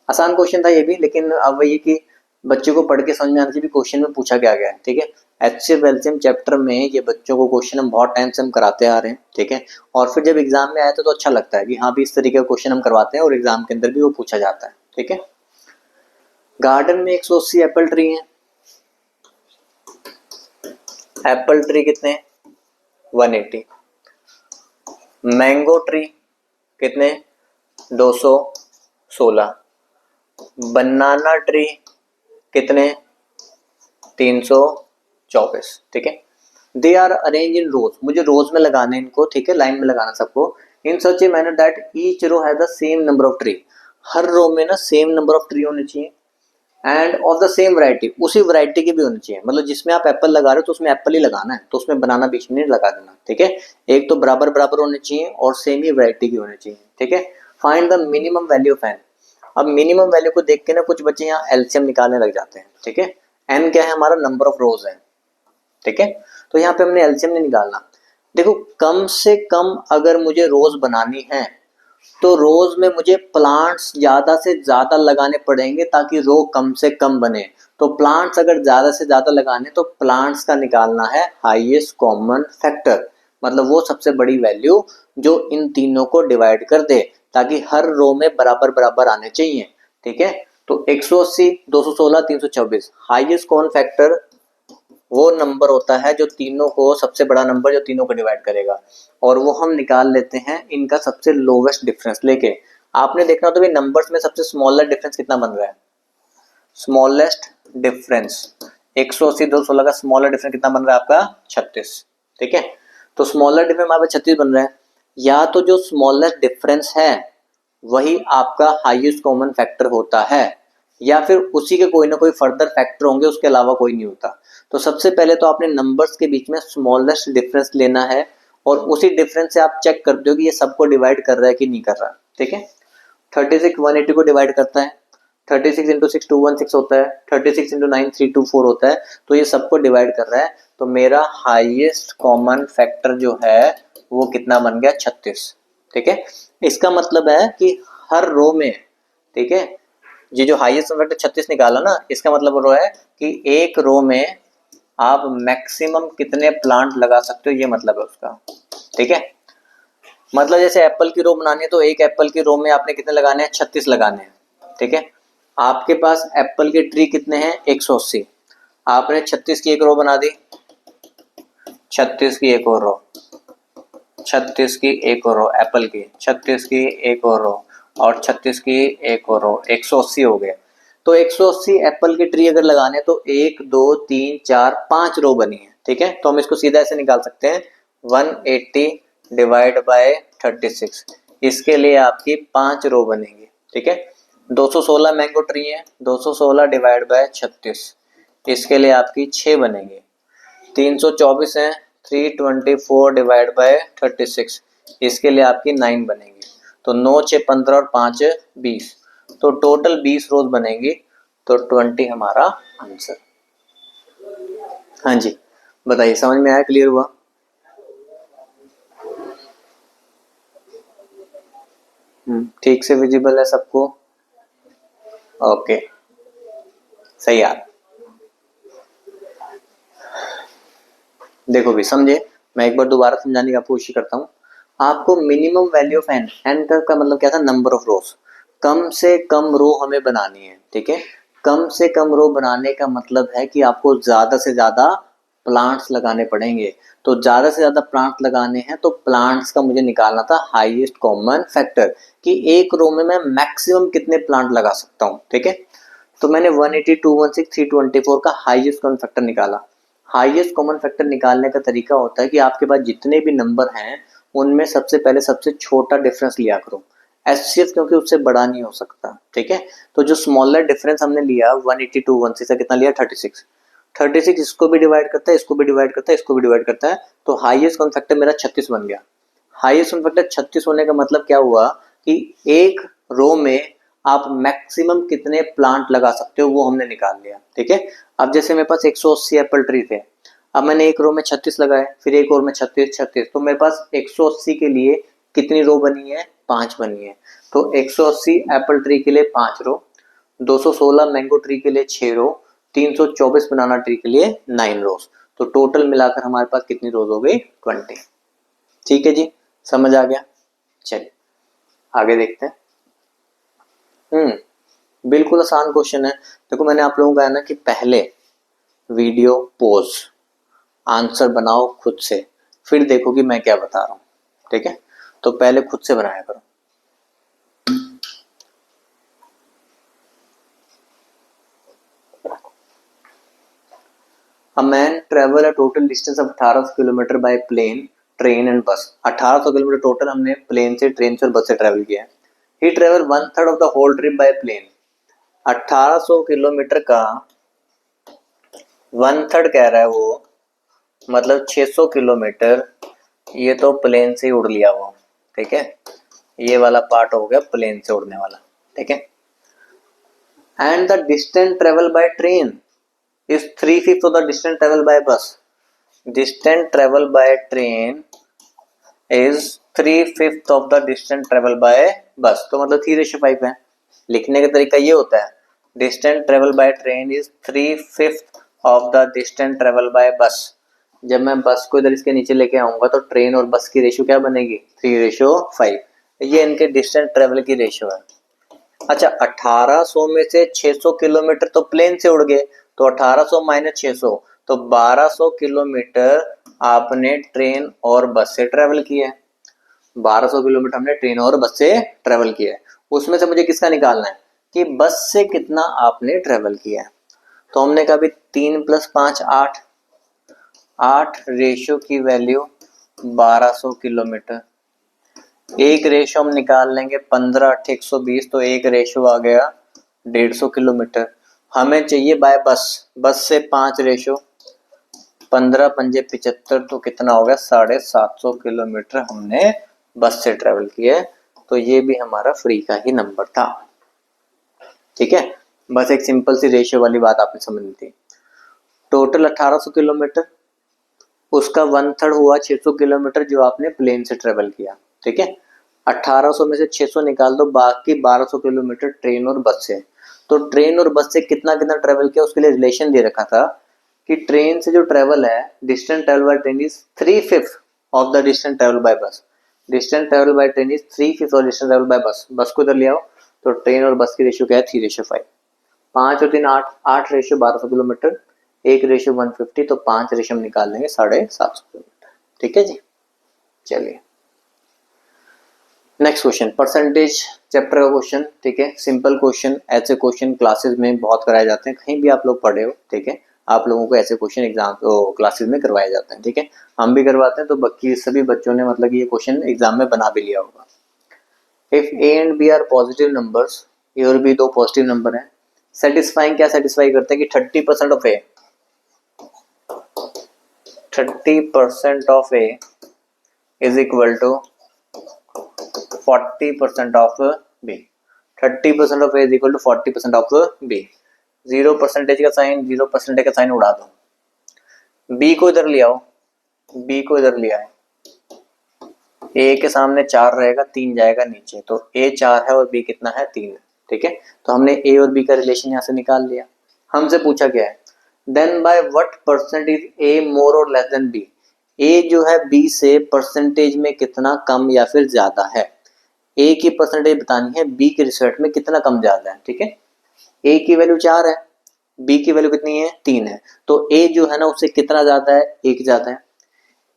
आसान क्वेश्चन था ये भी, लेकिन अब वही कि बच्चे को पढ़ के समझ में आना चाहिए क्वेश्चन में पूछा क्या गया है, ठीक है। एचसीएफ एलसीएम चैप्टर में ये बच्चों को क्वेश्चन हम बहुत टाइम से हम कराते आ रहे हैं, ठीक है। और फिर जब एग्जाम में आया तो अच्छा लगता है कि हाँ भी इस तरीके का क्वेश्चन हम करवाते हैं और एग्जाम के अंदर भी वो पूछा जाता है, ठीक है। गार्डन में 180 एप्पल ट्री है, एप्पल ट्री कितने 180, मैंगो ट्री कितने 216, बनाना ट्री कितने 324, ठीक है। दे आर अरेंज इन रोज, मुझे रोज में लगाने इनको, ठीक है, लाइन में लगाना सबको, in such a manner that each row has the same number of tree, हर रो में ना सेम नंबर ऑफ ट्री होने चाहिए। And of the same variety, उसी वैरायटी की भी होनी चाहिए, मतलब जिसमें आप एप्पल लगा रहे हो तो उसमें एप्पल ही लगाना है, तो उसमें बनाना बीच में नहीं लगा देना, ठीक है। एक तो बराबर बराबर होने चाहिए और सेम ही वैरायटी की होनी चाहिए, ठीक है। Find the minimum value of n. अब मिनिमम वैल्यू को देख के ना कुछ बच्चे यहाँ एलसीएम निकालने लग जाते हैं, ठीक है। एन क्या है, हमारा नंबर ऑफ रोज है, ठीक है। तो यहाँ पे हमने एलसीएम नहीं निकालना। देखो कम से कम अगर मुझे रोज बनानी है तो रोज में मुझे प्लांट्स ज्यादा से ज्यादा लगाने पड़ेंगे ताकि रो कम से कम बने। तो प्लांट्स अगर ज्यादा से ज्यादा लगाने तो प्लांट्स का निकालना है हाईएस्ट कॉमन फैक्टर, मतलब वो सबसे बड़ी वैल्यू जो इन तीनों को डिवाइड कर दे ताकि हर रो में बराबर बराबर आने चाहिए, ठीक है। तो 180, 216, 324 हाईएस्ट कॉमन फैक्टर वो नंबर होता है जो तीनों को, सबसे बड़ा नंबर जो तीनों को डिवाइड करेगा, और वो हम निकाल लेते हैं इनका सबसे लोवेस्ट डिफरेंस लेके। आपने देखना तो भाई नंबर्स में सबसे स्मॉलेस्ट डिफरेंस कितना बन रहा है, स्मॉलेस्ट डिफरेंस 180 216 का स्मॉलर डिफरेंस कितना बन रहा है आपका 36, ठीक है। तो स्मॉलर डिफरेंस हमारे पास 36 बन रहा है, या तो जो स्मॉलेस्ट डिफरेंस है वही आपका हाईएस्ट कॉमन फैक्टर होता है, या फिर उसी के कोई ना कोई फर्दर फैक्टर होंगे, उसके अलावा कोई नहीं होता। तो सबसे पहले तो आपने नंबर्स के बीच में स्मॉलेस्ट डिफरेंस लेना है और उसी डिफरेंस से आप चेक करते हो कि ये सबको डिवाइड कर रहा है कि नहीं कर रहा, ठीक है। 36 180 को डिवाइड करता है, 36 इंटू 6 216 होता है, 36 इंटू 9 324 होता है, तो ये सबको डिवाइड कर रहा है। तो मेरा हाईएस्ट कॉमन फैक्टर जो है वो कितना बन गया 36, ठीक है। इसका मतलब है कि हर रो में, ठीक है, ये जो हाईएस्ट फैक्टर 36 निकाला ना, इसका मतलब रो है कि एक रो में आप मैक्सिमम कितने प्लांट लगा सकते हो, ये मतलब है उसका, ठीक है। मतलब जैसे एप्पल की रो बनानी है तो एक एप्पल की रो में आपने कितने लगाने हैं, 36 लगाने हैं, ठीक है। आपके पास एप्पल के ट्री कितने हैं 180, आपने 36 की एक रो बना दी, 36 की एक और रो, 36 की एक और रो एप्पल की, 36 की एक और रो, और 36 की एक और रो, 180 हो गए। तो 180 एप्पल के ट्री अगर लगाने तो 1 2 3 4 5 रो बनी है, ठीक है। तो हम इसको सीधा ऐसे निकाल सकते हैं 180 डिवाइड बाय 36, इसके लिए आपकी 5 रो बनेंगी, ठीक है। 216 मैंगो ट्री है, 216 डिवाइड बाय 36, इसके लिए आपकी 6 बनेंगी। 324 है, 324 डिवाइड बाय 36, इसके लिए आपकी 9 बनेगी। तो 9 6 15 और 5 20, तो टोटल 20 रोज बनेंगी। तो 20 हमारा आंसर। हाँ जी, बताइए समझ में आया, क्लियर हुआ? ठीक से विजिबल है सबको? ओके, सही यार। देखो भी समझे, मैं एक बार दोबारा समझाने की कोशिश करता हूँ आपको। Minimum value of n, n का मतलब क्या था, नंबर ऑफ रोज। कम से कम रो हमें बनानी है, ठीक है। कम से कम रो बनाने का मतलब है कि आपको ज्यादा से ज्यादा प्लांट्स लगाने पड़ेंगे। तो ज्यादा से ज्यादा प्लांट्स लगाने हैं तो प्लांट्स का मुझे निकालना था हाईएस्ट कॉमन फैक्टर, कि एक रो में मैं मैक्सिमम कितने प्लांट लगा सकता हूँ, ठीक है। तो मैंने 180 216 324 का हाईएस्ट कॉमन फैक्टर निकाला। हाईएस्ट कॉमन फैक्टर निकालने का तरीका होता है कि आपके पास जितने भी नंबर हैं उनमें सबसे पहले सबसे छोटा डिफरेंस लिया करो, एचसीएफ, क्योंकि उससे बड़ा नहीं हो सकता, ठीक है। तो जो स्मॉलर डिफरेंस हमने लिया 180 116 से कितना लिया 36, 36 इसको भी डिवाइड करता है, इसको भी डिवाइड करता है, इसको भी डिवाइड करता है, तो हाईएस्ट कॉमन फैक्टर मेरा 36 बन गया। हाईएस्ट कॉमन फैक्टर 36 होने का मतलब क्या हुआ कि एक रो में आप मैक्सिमम कितने प्लांट लगा सकते हो वो हमने निकाल लिया, ठीक है। अब जैसे मेरे पास 180 एप्पल ट्री थे, अब मैंने एक रो में 36 लगाए, फिर एक और में 36 36, तो मेरे पास 180 के लिए कितनी रो बनी है, 5 बनी है। तो 180 एप्पल ट्री के लिए 5 रो, 216 मैंगो ट्री के लिए 6 रो, 324 बनाना ट्री के लिए 9 रोज। तो टोटल मिलाकर हमारे पास कितनी रोज हो गई 20, ठीक है जी, समझ आ गया। चलिए आगे देखते हैं। बिल्कुल आसान क्वेश्चन है। देखो मैंने आप लोगों को कहा ना कि पहले वीडियो पॉज, आंसर बनाओ खुद से, फिर देखो कि मैं क्या बता रहा हूँ, ठीक है। तो पहले खुद से बनाया करो। A man travel a total distance of 1800 kilometre by plane train and bus. 1800 kilometre total हमने प्लेन से, ट्रेन से और बस से ट्रेवल किया है। He travel 1/3 of the whole trip by plane. 1800 kilometre का 1/3 कह रहा है वो, मतलब 600 किलोमीटर ये तो प्लेन से ही उड़ लिया वो, ठीक है। ये वाला पार्ट हो गया प्लेन से उड़ने वाला, ठीक है। And the distance travel by train is 3/5 of the distance travel by bus. Distance travel by train is 3/5 of the distance travel by bus, तो मतलब 3:5 है। लिखने का तरीका ये होता है, distance travel by train is 3/5 of the distance travel by बस। जब मैं बस को इधर इसके नीचे लेके आऊंगा तो ट्रेन और बस की रेशियो क्या बनेगी, 3:5। ये इनके डिस्टेंस ट्रेवल की रेशियो है। अच्छा, 1800 में से 600 किलोमीटर तो प्लेन से उड़ गए, तो 1800 माइनस 600 तो 1200 किलोमीटर आपने ट्रेन और बस से ट्रेवल किया है। 1200 किलोमीटर हमने ट्रेन और बस से ट्रेवल किया है। उसमें से मुझे किसका निकालना है कि बस से कितना आपने ट्रेवल किया है। तो हमने कहा भी 3 + 5 8, 8 रेशियो की वैल्यू 1200 किलोमीटर। एक रेशियो हम निकाल लेंगे 15 8 120, तो एक रेशियो आ गया 150 किलोमीटर। हमें चाहिए बाय बस, बस से 5 रेशियो, 15 पंजे 75, तो कितना हो गया 750 किलोमीटर हमने बस से ट्रेवल किया। तो ये भी हमारा फ्री का ही नंबर था, ठीक है। बस एक सिंपल सी रेशियो वाली बात आपने समझनी थी। टोटल 1800 किलोमीटर, उसका 1/3 हुआ 600 किलोमीटर जो आपने प्लेन से ट्रेवल किया, ठीक है। 1800 में से 600 निकाल दो, बाकी 1200 किलोमीटर ट्रेन और बस से। तो ट्रेन और बस से कितना कितना ट्रेवल किया उसके लिए रिलेशन दे रखा था कि ट्रेन से जो ट्रेवल है, distance travel by train is 3/5 of the distance travel by bus. Distance travel by train is 3/5 of distance travel by bus. Bus को इधर ले आओ तो ट्रेन और बस की रेशियो क्या है 3:5। 5 और 3 8, 8 रेशियो 1200 किलोमीटर, एक रेशियो 150, तो 5 रेशियो हम निकाल लेंगे 750 किलोमीटर, ठीक है जी। चलिए नेक्स्ट क्वेश्चन, परसेंटेज चैप्टर का क्वेश्चन, ठीक है। सिंपल क्वेश्चन, ऐसे क्वेश्चन क्लासेस में बहुत कराए जाते हैं, कहीं भी आप लोग पढ़े हो, ठीक है। आप लोगों को ऐसे क्वेश्चन एग्जाम क्लासेस में करवाए जाते हैं, ठीक है। हम भी करवाते हैं, तो बाकी सभी बच्चों ने मतलब ये क्वेश्चन एग्जाम में बना भी लिया होगा। If A and B are positive numbers, A और बी दो पॉजिटिव नंबर हैं, सेटिस्फाइंग क्या सेटिस्फाई करते हैं कि 30% of A, 30% of A is equal to 40% of B. 30% of A is equal to 40% of B. 0% का साइन, 0% का साइन उड़ा दो। बी को इधर ले आओ, बी को इधर ले आए, ए के सामने 4 रहेगा, 3 जाएगा नीचे, तो ए 4 है और बी कितना है 3 है, ठीक है। तो हमने ए और बी का रिलेशन यहाँ से निकाल लिया। हमसे पूछा क्या है, देन बाय व्हाट परसेंटेज ए मोर और लेस देन बी। ए जो है बी से परसेंटेज में कितना कम या फिर ज्यादा है। ए की परसेंटेज बतानी है बी के रिस्पेक्ट में कितना कम ज्यादा है, ठीक है। ए की वैल्यू 4 है, बी की वैल्यू कितनी है 3 है, तो ए जो है ना उससे कितना ज्यादा है, 1 ज्यादा है।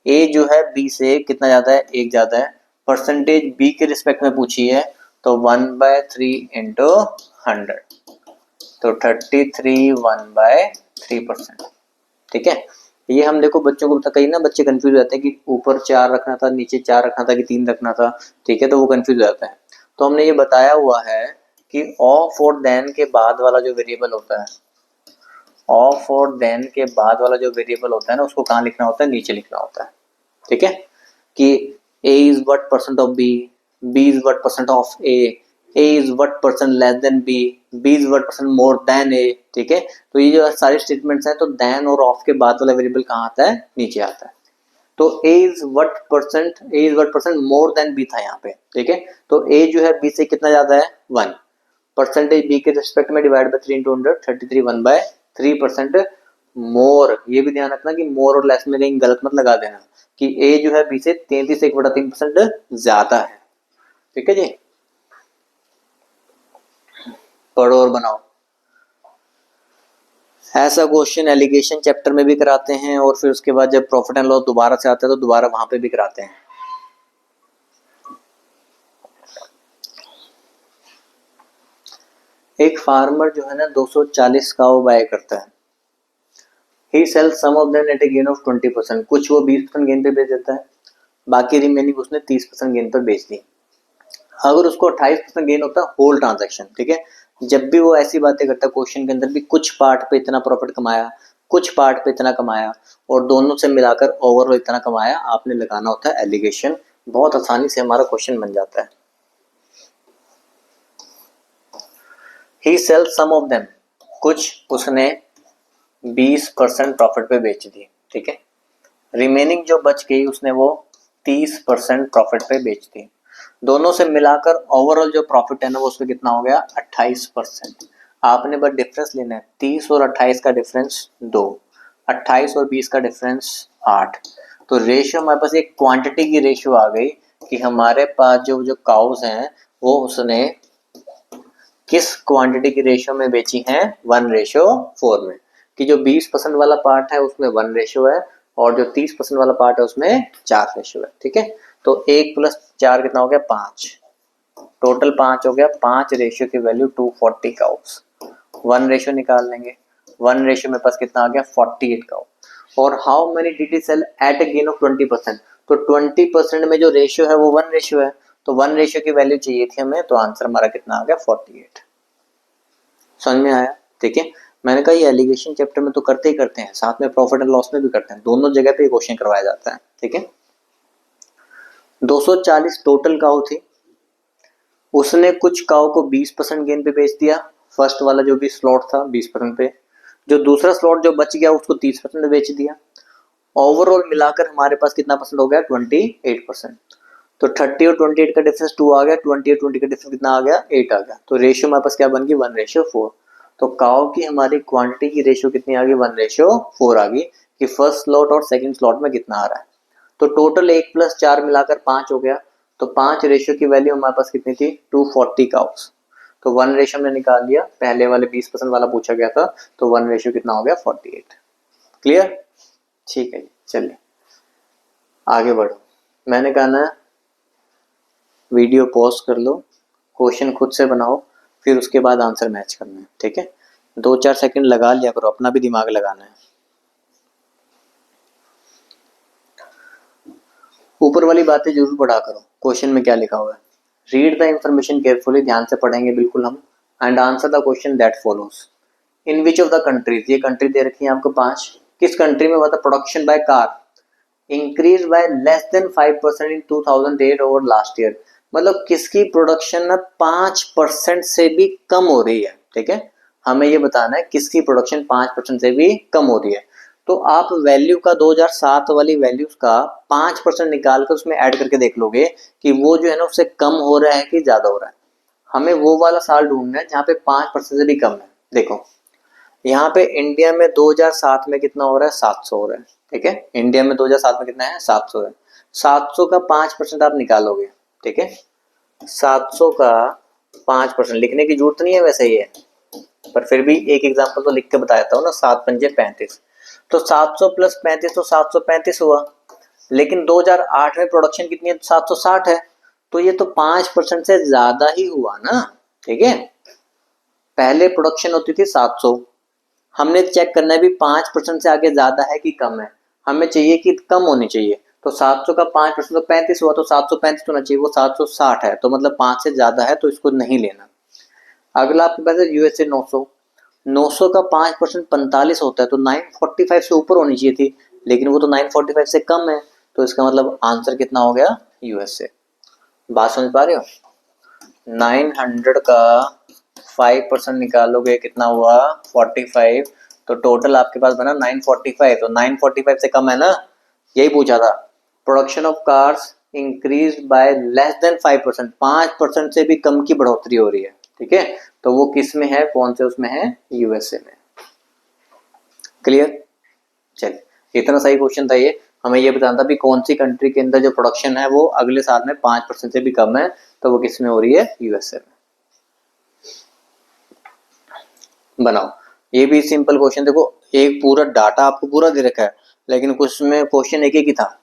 ए जो है बी से कितना ज्यादा है, 1 ज्यादा है। परसेंटेज बी के रिस्पेक्ट में पूछी है, तो 1/3 इंटू 100, तो 33 1/3%, ठीक है। ये हम देखो बच्चों को कहीं ना बच्चे कंफ्यूज रहते हैं कि ऊपर 4 रखना था, नीचे 4 रखना था कि 3 रखना था, ठीक है, तो वो कंफ्यूज हो जाता है। तो हमने ये बताया हुआ है कि ऑफ और देन के बाद वाला जो वेरिएबल होता है, ऑफ और देन के बाद वाला जो वेरिएबल होता है ना, उसको कहाँ लिखना होता है, नीचे लिखना होता है, ठीक है। कि a is what percent of b, b is what percent of a is what percent less than b, b is what percent more than a, ठीक है। तो ये जो सारे स्टेटमेंट्स हैं, तो देन और ऑफ के बाद वाला वेरिएबल कहाँ आता है, नीचे आता है। तो a is what percent more than b था यहाँ पे, ठीक है। तो a जो है b से कितना ज्यादा है 1, परसेंटेज b के रिस्पेक्ट में डिवाइड बाय 3 इंटू 100, 33 1/3% मोर। ये भी ध्यान रखना कि मोर और लेस में कहीं गलत मत लगा देना कि a जो है b से 33 1/3% ज्यादा है, ठीक है जी। पढ़ो और बनाओ। ऐसा क्वेश्चन एलिगेशन चैप्टर में भी कराते हैं, और फिर उसके बाद जब प्रॉफिट एंड लॉस दोबारा से आता है तो दोबारा वहां पे भी कराते हैं। एक फार्मर जो है ना 240 काऊ बाय करता है, he sells some of them at a gain of 20%, कुछ वो 20% गेन पे बेच देता है, बाकी रिमेनिंग उसने 30% गेन पर बेच दी। अगर उसको 28% गेन होता है होल ट्रांजैक्शन, ठीक है, जब भी वो ऐसी बातें करता है क्वेश्चन के अंदर भी, कुछ पार्ट पे इतना प्रॉफिट कमाया, कुछ पार्ट पे इतना कमाया और दोनों से मिलाकर ओवरऑल इतना कमाया, आपने लगाना होता है एलिगेशन। बहुत आसानी से हमारा क्वेश्चन बन जाता है। ही सेल सम ऑफ देम, कुछ उसने 20% प्रॉफिट पे बेच दी, ठीक है। रिमेनिंग जो बच गई उसने वो 30% प्रॉफिट पे बेच दी। दोनों से मिलाकर ओवरऑल जो प्रॉफिट है ना वो उसका कितना हो गया, 28%। आपने बस डिफरेंस लेना है, 30 और 28 का डिफरेंस 2, 28 और 20 का डिफरेंस 8। तो रेशियो हमारे पास एक क्वांटिटी की रेशियो आ गई कि हमारे पास जो जो काउस हैं वो उसने किस क्वांटिटी की रेशियो में बेची हैं, 1:4 में। कि जो 20% वाला पार्ट है उसमें 1 रेशियो है और जो 30% वाला पार्ट है उसमें 4 रेशियो है, ठीक है। तो 1 + 4 कितना हो गया, 5। टोटल 5 हो गया, 5 रेशियो की वैल्यू 240 काउस। 1 रेशियो निकाल लेंगे, 1 रेशियो में पास कितना आ गया, 48 काउ। और how many did he sell at a gain of 20%। तो 20% में जो रेशियो है वो 1 रेशियो है, तो 1 रेशियो की वैल्यू चाहिए थी हमें, तो आंसर हमारा कितना आ गया, 48। समझ में आया, ठीक है। मैंने कहा ये एलिगेशन चैप्टर में तो करते ही करते हैं, साथ में प्रॉफिट एंड लॉस में भी करते हैं, दोनों जगह पे क्वेश्चन करवाया जाता है, ठीक है। 240 टोटल काउ थी, उसने कुछ काउ को 20% गेन पे बेच दिया, फर्स्ट वाला जो भी स्लॉट था 20% पे। जो दूसरा स्लॉट जो बच गया उसको 30% पे बेच दिया। ओवरऑल मिलाकर हमारे पास कितना परसेंट हो गया, 28%। तो 30 और 28 का डिफरेंस 2 आ गया, 20 और 20 का डिफरेंस कितना आ गया, 8 आ गया। तो रेशियो हमारे पास क्या बन गई, 1:4। तो काउ की हमारी क्वांटिटी की रेशियो कितनी आ गई, 1:4 आ गई कि फर्स्ट स्लॉट और सेकंड स्लॉट में कितना आ रहा है। तो टोटल 1 + 4 मिलाकर 5 हो गया। तो 5 रेशियो की वैल्यू हमारे पास कितनी थी, 240 काउस। तो 1 रेशियो में निकाल दिया, पहले वाले 20% वाला पूछा गया था, तो 1 रेशियो कितना हो गया, 48। क्लियर, ठीक है, चलिए आगे बढ़ो। मैंने कहा ना वीडियो पॉज कर लो, क्वेश्चन खुद से बनाओ, फिर उसके बाद आंसर मैच करना है, ठीक है। 2-4 सेकंड लगा लिया करो, अपना भी दिमाग लगाना है। ऊपर वाली बातें जरूर पढ़ा करो, क्वेश्चन में क्या लिखा हुआ है। रीड द इंफॉर्मेशन केयरफुली, ध्यान से पढ़ेंगे बिल्कुल हम। And answer the question that follows. In which of the countries, ये कंट्री दे रखी है आपको 5, किस कंट्री में हुआ था production by car increase by less than 5% in 2008 over last year. मतलब किसकी प्रोडक्शन अब 5% से भी कम हो रही है, ठीक है। हमें ये बताना है किसकी प्रोडक्शन 5% से भी कम हो रही है। तो आप वैल्यू का 2007 वाली वैल्यूज का 5% निकाल कर उसमें ऐड करके देख लोगे कि वो जो है ना उससे कम हो रहा है कि ज्यादा हो रहा है। हमें वो वाला साल ढूंढना है जहाँ पे 5% से भी कम है। देखो यहाँ पे इंडिया में 2007 में कितना हो रहा है, 700 हो रहा है, ठीक है। इंडिया में 2007 में कितना है, 700 है। 700 का 5% आप निकालोगे, ठीक है। 700 का 5% लिखने की जरूरत नहीं है वैसे ये, पर फिर भी एक एग्जांपल तो लिख के बताता हूँ ना। 7×5 = 35। तो 700 + 35 तो 735 हुआ। लेकिन 2008 में प्रोडक्शन कितनी है, 760 है। तो ये तो 5% से ज्यादा ही हुआ ना, ठीक है। पहले प्रोडक्शन होती थी 700, हमने चेक करना है भी 5% से आगे ज्यादा है कि कम है। हमें चाहिए कि कम होनी चाहिए। तो 700 का 5% तो 35 हुआ, तो 735 होना चाहिए, वो 760 है, तो मतलब 5 से ज्यादा है, तो इसको नहीं लेना। अगला आपके पास है यूएसए 900। 900 का 5% 45 होता है, तो 945 से ऊपर होनी चाहिए थी, लेकिन वो तो 945 से कम है। तो इसका मतलब आंसर कितना हो गया, यूएसए। बात समझ पा रहे हो। 900 का 5% निकालोगे कितना हुआ, 45। तो टोटल आपके पास बना 945। तो 945 से कम है ना, यही पूछा था। Production of cars increase by less than 5%, 5% से भी कम की बढ़ोतरी हो रही है, ठीक है। तो वो किस में है, कौन से उसमें है, यूएसए में। क्लियर, चलिए इतना सही क्वेश्चन था ये। हमें ये बताना था भी कौन सी कंट्री के अंदर जो प्रोडक्शन है वो अगले साल में 5% से भी कम है, तो वो किस में हो रही है, यूएसए में। बनाओ, ये भी सिंपल क्वेश्चन। देखो एक पूरा डाटा आपको पूरा दे रखा है, लेकिन कुछ में क्वेश्चन एक ही था।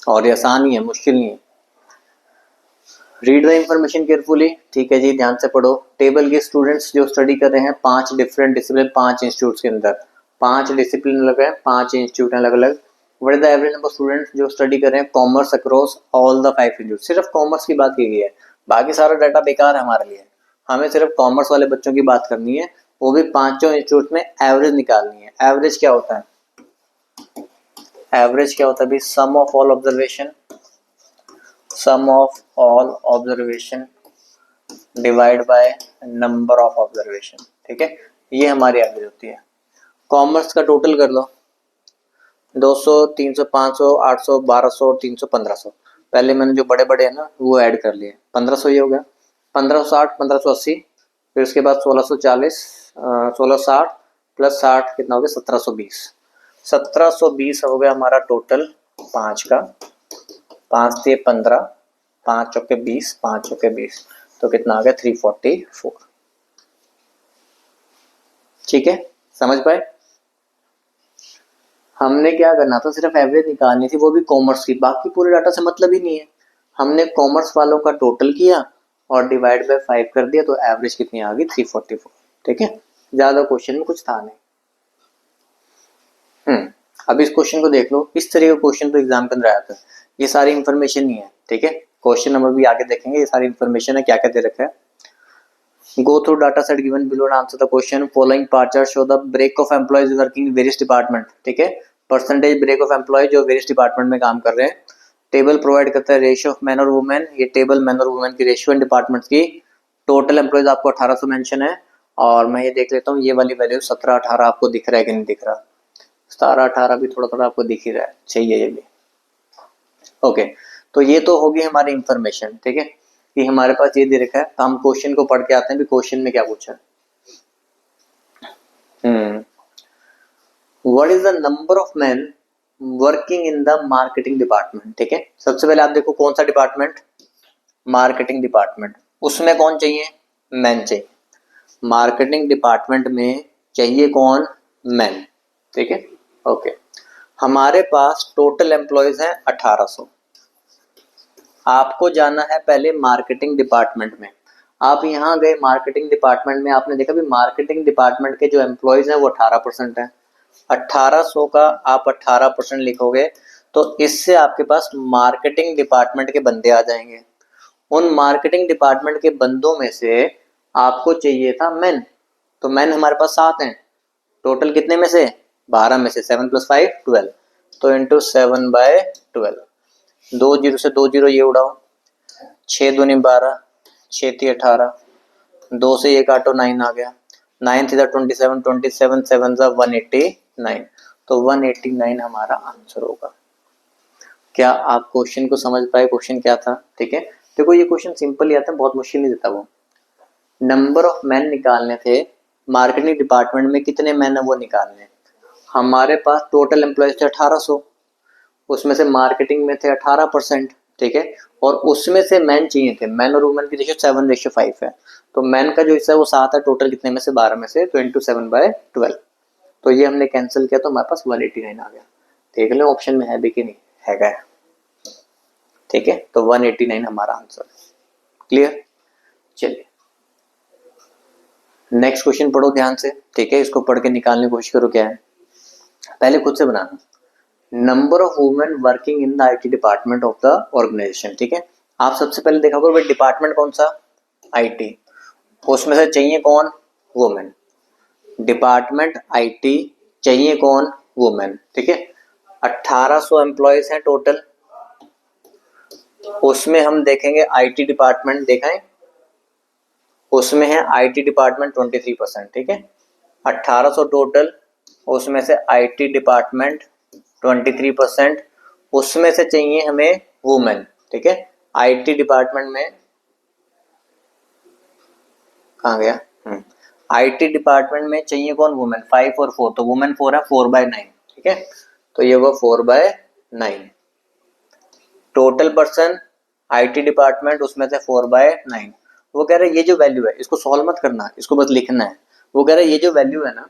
और ये आसान ही है, मुश्किल नहीं है। रीड द इंफॉर्मेशन केयरफुली, ठीक है जी, ध्यान से पढ़ो। टेबल के स्टूडेंट्स जो स्टडी कर रहे हैं 5 डिफरेंट डिसिप्लिन, 5 इंस्टीट्यूट के अंदर, 5 डिसिप्लिन अलग है, 5 इंस्टीट्यूट अलग अलग। What is the average number students जो स्टडी कर रहे हैं commerce across all the 5 institute. सिर्फ कॉमर्स की बात की गई है, बाकी सारा डाटा बेकार है हमारे लिए। हमें सिर्फ कॉमर्स वाले बच्चों की बात करनी है, वो भी 5 इंस्टीट्यूट में एवरेज निकालनी है। एवरेज क्या होता है? एवरेज क्या होता है भी? Sum of all observation, sum of all observation divide by number of observation. ठीक है, ये हमारी एवरेज होती है। कॉमर्स का टोटल कर लो, 200, 300, 500, 800, 1200 और 300, 1500। पहले मैंने जो बड़े बड़े हैं ना वो ऐड कर लिए। 1500 ये हो गया, 1560, 1580, फिर उसके बाद 1640, 1660 प्लस 60 कितना हो गया? 1720। 1720 हो गया हमारा टोटल 5 का। 5 से 15, 5 चौके 20, 5 चौके 20, तो कितना आ गया? 344। ठीक है, समझ पाए? हमने क्या करना था? सिर्फ एवरेज निकालनी थी, वो भी कॉमर्स की। बाकी पूरे डाटा से मतलब ही नहीं है। हमने कॉमर्स वालों का टोटल किया और डिवाइड बाय 5 कर दिया, तो एवरेज कितनी आ गई? 344। ठीक है, ज्यादा क्वेश्चन में कुछ था नहीं। अब इस क्वेश्चन को देख लो। इस तरह का क्वेश्चन तो एग्जाम के अंदर आया था। ये सारी इन्फॉर्मेशन नहीं है। ठीक है, क्वेश्चन नंबर भी आगे देखेंगे, ये सारी इन्फॉर्मेशन है, क्या क्या दे रखा है। Go through data set given below and answer the question. Following bar chart show the break of employees working in various department. ठीक है, परसेंटेज ब्रेक ऑफ एम्प्लॉय जो वेरियस डिपार्टमेंट में काम कर रहे हैं। टेबल प्रोवाइड करता है रेशियो ऑफ मैन और वुमेन। ये टेबल मैन और वुमेन की रेशियो इन डिपार्टमेंट्स की। टोटल एम्प्लॉयज आपको 1800 मेंशन है, और मैं ये देख लेता हूँ ये वाली वैल्यू 17, 18 आपको दिख रहा है कि नहीं दिख रहा? 17, 18 भी थोड़ा थोड़ा आपको दिख ही रहा है। सही है ये भी। ओके, तो ये तो होगी हमारी इंफॉर्मेशन। ठीक है, कि हमारे पास ये दे रखा है, तो हम क्वेश्चन को पढ़ के आते हैं भी क्वेश्चन में क्या पूछा है। What is the number of man working in the marketing department. ठीक है, सबसे पहले आप देखो कौन सा डिपार्टमेंट? Marketing department. उसमें कौन चाहिए? मैन चाहिए। मार्केटिंग डिपार्टमेंट में चाहिए कौन? मैन। ठीक है, ओके। हमारे पास टोटल एम्प्लॉयज हैं 1800। आपको जाना है पहले मार्केटिंग डिपार्टमेंट में। आप यहाँ गए मार्केटिंग डिपार्टमेंट में, आपने देखा भी मार्केटिंग डिपार्टमेंट के जो एम्प्लॉयज हैं वो 18% है। 1800 का आप 18% लिखोगे तो इससे आपके पास मार्केटिंग डिपार्टमेंट के बंदे आ जाएंगे। उन मार्केटिंग डिपार्टमेंट के बंदों में से आपको चाहिए था मैन, तो मैन हमारे पास 7 हैं। टोटल कितने में से? 12 में से। 7 + 5 12, तो इंटू 7/12। 2 जीरो से 2 जीरो ये उड़ाओ, 6 दूनी 12, 6 × 18, 2 से ये काटो 9 आ गया। 9 × 27, 27 7 189, तो 189 हमारा आंसर होगा। क्या आप क्वेश्चन को समझ पाए? क्वेश्चन क्या था? ठीक है, देखो ये क्वेश्चन सिंपल ही आता है, बहुत मुश्किल नहीं देता वो। नंबर ऑफ मैन निकालने थे, मार्केटिंग डिपार्टमेंट में कितने मैन है वो निकालने। हमारे पास टोटल एम्प्लॉयज थे 1800, उसमें से मार्केटिंग में थे 18%। ठीक है, और उसमें से मैन चाहिए थे। मैन और वुमेन की रेशियो 7:5 है, तो मैन का जो हिस्सा है वो 7 है। टोटल कितने में से? 12 में से, तो इंटू 7/12। तो ये हमने कैंसिल किया तो हमारे पास 189 आ गया। देख लो ऑप्शन में है भी कि नहीं है। ठीक है, तो 189 हमारा आंसर। क्लियर? चलिए नेक्स्ट क्वेश्चन पढ़ो ध्यान से। ठीक है, इसको पढ़ के निकालने की कोशिश करो क्या है। पहले खुद से बनाना। Number of women working in the IT department of the organisation. ठीक है, आप सबसे पहले देखा करो भाई डिपार्टमेंट कौन सा? आईटी। उसमें से चाहिए कौन? वुमेन। डिपार्टमेंट आईटी, चाहिए कौन? वुमेन। ठीक है, 1800 एम्प्लॉयज हैं टोटल। उसमें हम देखेंगे आईटी डिपार्टमेंट, देखा है उसमें है आईटी डिपार्टमेंट 23%। ठीक है, 1800 टोटल, उसमें से आईटी डिपार्टमेंट 23%, उसमें से चाहिए हमें वुमेन। ठीक है, आईटी डिपार्टमेंट में कहाँ गया? आईटी डिपार्टमेंट में चाहिए कौन? वुमेन। 5 और 4, तो वुमेन 4 है, 4/9। ठीक है, तो ये वो 4/9। टोटल पर्सन आईटी डिपार्टमेंट, उसमें से 4/9। वो कह रहा है ये जो वैल्यू है इसको सॉल्व मत करना, इसको बस लिखना है। वो कह रहा है ये जो वैल्यू है ना,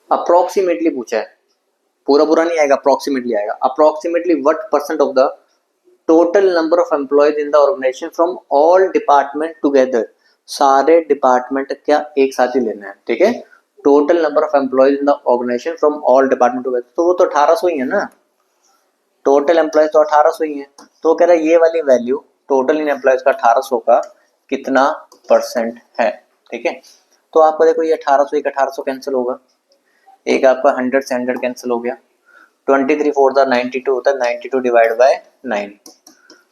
अप्रोक्सीमेटली पूछा है, पूरा पूरा नहीं आएगा, अप्रोक्सीमेटली आएगा। Approximately what percent of the total number of employees in the organisation from all department together. सारे डिपार्टमेंट क्या एक साथ ही लेना है। ठीक है, total number of employees in the organisation from all department together, तो वो तो 1800 ही है ना, टोटल एम्प्लॉयज तो 1800 ही है। तो कह रहा है ये वाली वैल्यू टोटल इन एम्प्लॉयज का 1800 का कितना परसेंट है। ठीक है, तो आपको देखो ये 1800 एक 1800 कैंसिल होगा, एक आपका 100 से 100 कैंसिल हो गया, 23 4 92 होता है, 92 डिवाइड बाय 9,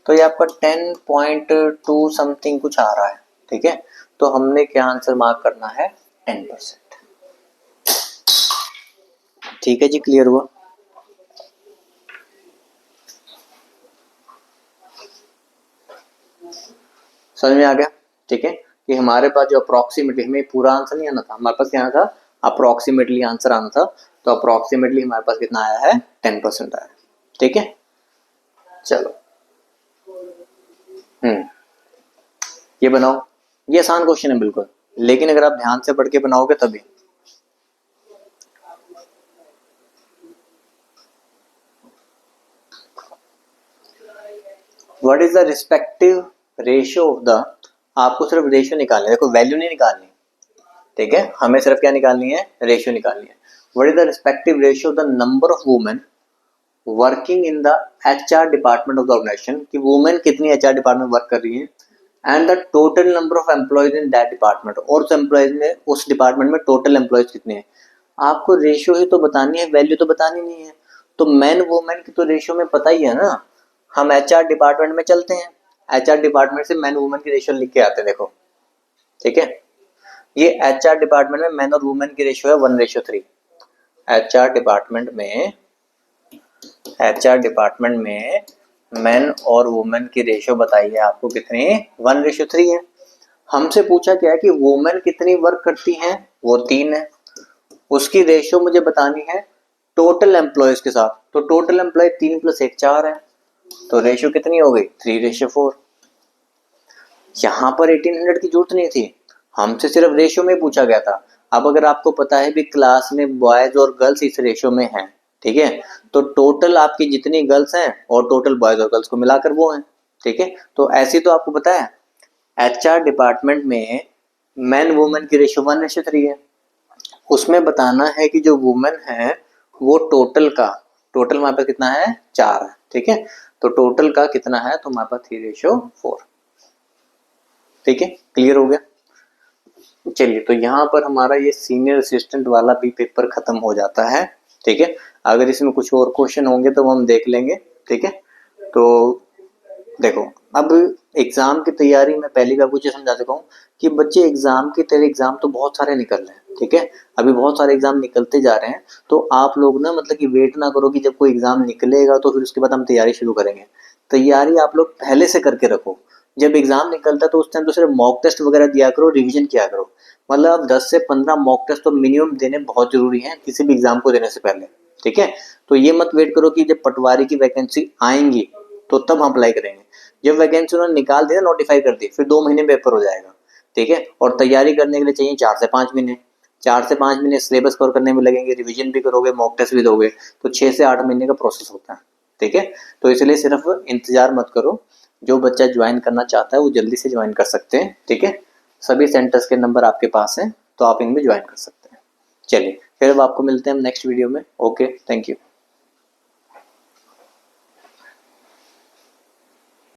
तो ये आपका 10.2 समथिंग कुछ आ रहा है। ठीक है, तो हमने क्या आंसर मार्क करना है, 10%। ठीक है जी, क्लियर हुआ। समझ में आ गया। ठीक है, कि हमारे पास जो अप्रोक्सीमेटली, हमें पूरा आंसर नहीं आना था, हमारे पास क्या आना था, अप्रोक्सीमेटली आंसर आना था, तो अप्रोक्सीमेटली हमारे पास कितना आया है, 10% आया। ठीक है, चलो ये बनाओ, ये आसान क्वेश्चन है बिल्कुल, लेकिन अगर आप ध्यान से पढ़ के बनाओगे तभी। What is the respective ratio of the, आपको सिर्फ रेशियो निकालनी है, देखो वैल्यू नहीं निकालनी। ठीक है, हमें सिर्फ क्या निकालनी है, रेशियो निकालनी है। What is the respective ratio of the number of women working in the HR department of the organisation, कि वुमेन कितनी एचआर डिपार्टमेंट वर्क कर रही है, and the total number of employees in that department, और उस एम्प्लॉयज में, उस डिपार्टमेंट में टोटल एम्प्लॉयज कितने हैं। आपको रेशियो ही तो बतानी है, वैल्यू तो बतानी नहीं है। तो मैन वुमेन की तो रेशियो में पता ही है ना, हम एचआर डिपार्टमेंट में चलते हैं, एचआर डिपार्टमेंट से मैन वुमेन की रेशियो लिख के आते हैं, देखो। ठीक है, ये एचआर डिपार्टमेंट में मैन और वुमेन की रेशियो है 1:3। एचआर डिपार्टमेंट में, एचआर डिपार्टमेंट में मेन और वुमेन की रेशियो बताइए आपको कितनी, 1:3 है। हमसे पूछा क्या है कि वुमेन कितनी वर्क करती हैं, वो 3 है, उसकी रेशियो मुझे बतानी है टोटल एम्प्लॉयज के साथ, तो टोटल एम्प्लॉय 3 + 1 4 है, तो रेशियो कितनी हो गई, 3:4। यहाँ पर 1800 की जरूरत नहीं थी, हमसे सिर्फ रेशियो में पूछा गया था। अब अगर आपको पता है भी क्लास में बॉयज और गर्ल्स इस रेशियो में हैं, ठीक है, तो टोटल आपकी जितनी गर्ल्स हैं और टोटल बॉयज और गर्ल्स को मिलाकर वो हैं। ठीक है, तो ऐसी तो आपको पता है एचआर डिपार्टमेंट में मैन वुमेन की रेशियो 1:3 है, उसमें बताना है कि जो वुमेन है वो टोटल का, टोटल हमारे पास कितना है, 4 है। ठीक है, तो टोटल का कितना है, तो हमारे पास 3:4। ठीक है, क्लियर हो गया। चलिए, तो यहाँ पर हमारा ये सीनियर असिस्टेंट वाला भी पेपर खत्म हो जाता है। ठीक है, अगर इसमें कुछ और क्वेश्चन होंगे तो हम देख लेंगे। ठीक है, तो देखो अब एग्जाम की तैयारी में पहली बार कुछ समझा चुका हूँ कि बच्चे एग्जाम की तरह, एग्जाम तो बहुत सारे निकल रहे हैं। ठीक है, अभी बहुत सारे एग्जाम निकलते जा रहे हैं, तो आप लोग ना मतलब कि वेट ना करो कि जब कोई एग्जाम निकलेगा तो फिर उसके बाद हम तैयारी शुरू करेंगे। तैयारी आप लोग पहले से करके रखो, जब एग्जाम निकलता है तो उस टाइम तो सिर्फ मॉक टेस्ट वगैरह दिया करो, रिवीजन किया करो। मतलब 10 से 15 मॉक टेस्ट तो मिनिमम देने बहुत जरूरी है किसी भी एग्जाम को देने से पहले। ठीक है, तो ये मत वेट करो कि जब पटवारी की वैकेंसी आएंगी तो तब हम अप्लाई करेंगे, जब वैकेंसी उन्होंने निकाल दी ना, नोटिफाई कर दी, फिर 2 महीने में पेपर हो जाएगा। ठीक है, और तैयारी करने के लिए चाहिए 4 से 5 महीने, 4 से 5 महीने सिलेबस कवर करने में लगेंगे, रिवीजन भी करोगे, मॉक टेस्ट भी दोगे, तो 6 से 8 महीने का प्रोसेस होता है। ठीक है, तो इसलिए सिर्फ इंतजार मत करो, जो बच्चा ज्वाइन करना चाहता है वो जल्दी से ज्वाइन कर सकते हैं। ठीक है, सभी सेंटर्स के नंबर आपके पास हैं, तो आप इनमें ज्वाइन कर सकते हैं। चलिए, फिर अब आपको मिलते हैं नेक्स्ट वीडियो में। Okay, thank you.